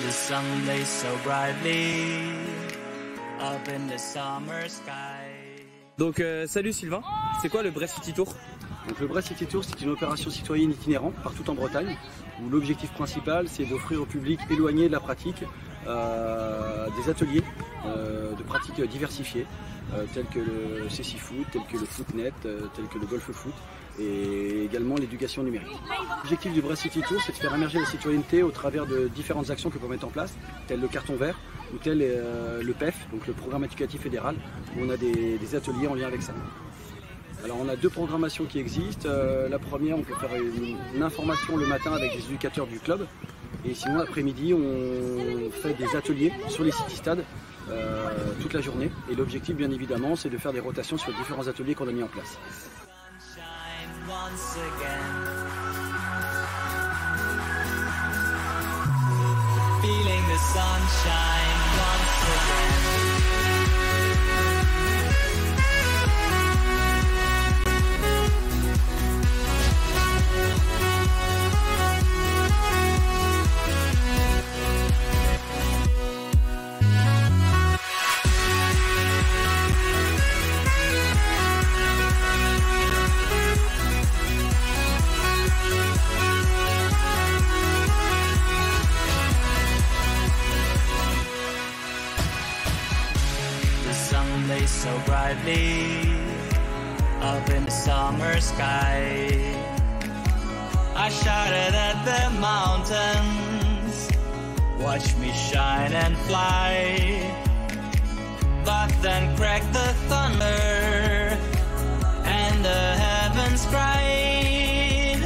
The sun blazes so brightly up in the summer sky. Donc salut Sylvain, c'est quoi le Brest City Tour? Donc le Brest City Tour, c'est une opération citoyenne itinérante partout en Bretagne, où l'objectif principal c'est d'offrir au public éloigné de la pratique des ateliers de pratiques diversifiées, tels que le cécifoot, tels que le footnet, tels que le golf foot, et également l'éducation numérique. L'objectif du Brest City Tour, c'est de faire émerger la citoyenneté au travers de différentes actions que l'on peut mettre en place, tel le carton vert ou tel le PEF, donc le programme éducatif fédéral, où on a des ateliers en lien avec ça. Alors on a deux programmations qui existent. La première, on peut faire une information le matin avec des éducateurs du club, et sinon l'après-midi on fait des ateliers sur les city-stades toute la journée, et l'objectif bien évidemment c'est de faire des rotations sur les différents ateliers qu'on a mis en place. Once again, feeling the sunshine once again. So brightly up in the summer sky, I shouted at the mountains, watch me shine and fly. But then cracked the thunder and the heavens cried,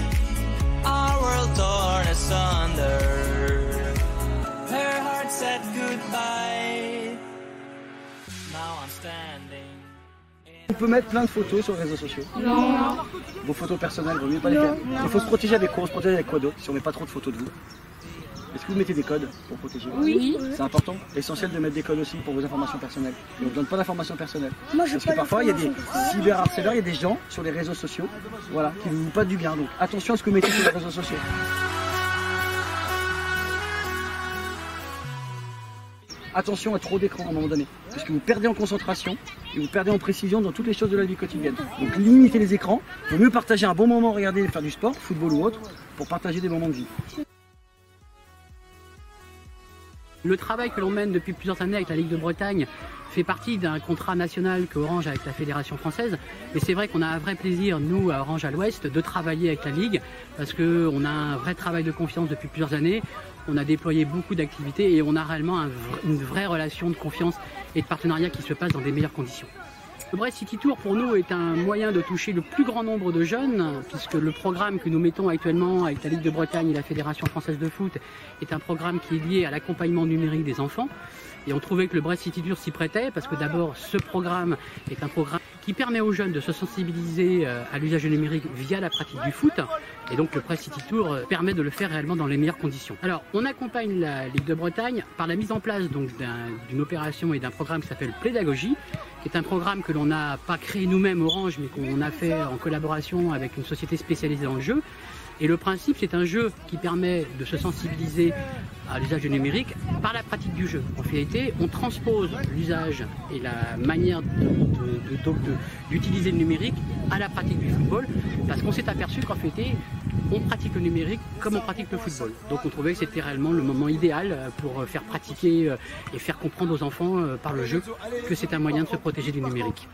our world torn asunder. Her heart said goodbye. On peut mettre plein de photos sur les réseaux sociaux. Non. Vos photos personnelles, vaut mieux pas les faire. Il faut se protéger avec quoi? On se protège avec quoi d'autre si on met pas trop de photos de vous? Est-ce que vous mettez des codes pour protéger? Oui. C'est important. Essentiel de mettre des codes aussi pour vos informations personnelles. Et on ne donne pas d'informations personnelles. Parce que parfois il y a des cyberharceleurs, il y a des gens sur les réseaux sociaux, voilà, qui ne vous pas du bien. Donc attention à ce que vous mettez sur les réseaux sociaux. Attention à trop d'écran à un moment donné, parce que vous perdez en concentration et vous perdez en précision dans toutes les choses de la vie quotidienne. Donc limitez les écrans, il vaut mieux partager un bon moment, regarder, faire du sport, football ou autre, pour partager des moments de vie. Le travail que l'on mène depuis plusieurs années avec la Ligue de Bretagne fait partie d'un contrat national que Orange a avec la Fédération française. Mais c'est vrai qu'on a un vrai plaisir, nous, à Orange à l'Ouest, de travailler avec la Ligue, parce qu'on a un vrai travail de confiance depuis plusieurs années. On a déployé beaucoup d'activités et on a réellement une vraie relation de confiance et de partenariat qui se passe dans des meilleures conditions. Le Brest City Tour pour nous est un moyen de toucher le plus grand nombre de jeunes, puisque le programme que nous mettons actuellement avec la Ligue de Bretagne et la Fédération française de foot est un programme qui est lié à l'accompagnement numérique des enfants. Et on trouvait que le Brest City Tour s'y prêtait parce que d'abord ce programme est un programme qui permet aux jeunes de se sensibiliser à l'usage du numérique via la pratique du foot. Et donc le Brest City Tour permet de le faire réellement dans les meilleures conditions. Alors on accompagne la Ligue de Bretagne par la mise en place d'une opération et d'un programme qui s'appelle Pédagogie, qui est un programme que l'on n'a pas créé nous-mêmes Orange, mais qu'on a fait en collaboration avec une société spécialisée dans le jeu. Et le principe, c'est un jeu qui permet de se sensibiliser à l'usage du numérique par la pratique du jeu. En réalité, on transpose l'usage et la manière d'utiliser le numérique à la pratique du football, parce qu'on s'est aperçu qu'en fait, on pratique le numérique comme on pratique le football. Donc on trouvait que c'était réellement le moment idéal pour faire pratiquer et faire comprendre aux enfants par le jeu que c'est un moyen de se protéger du numérique.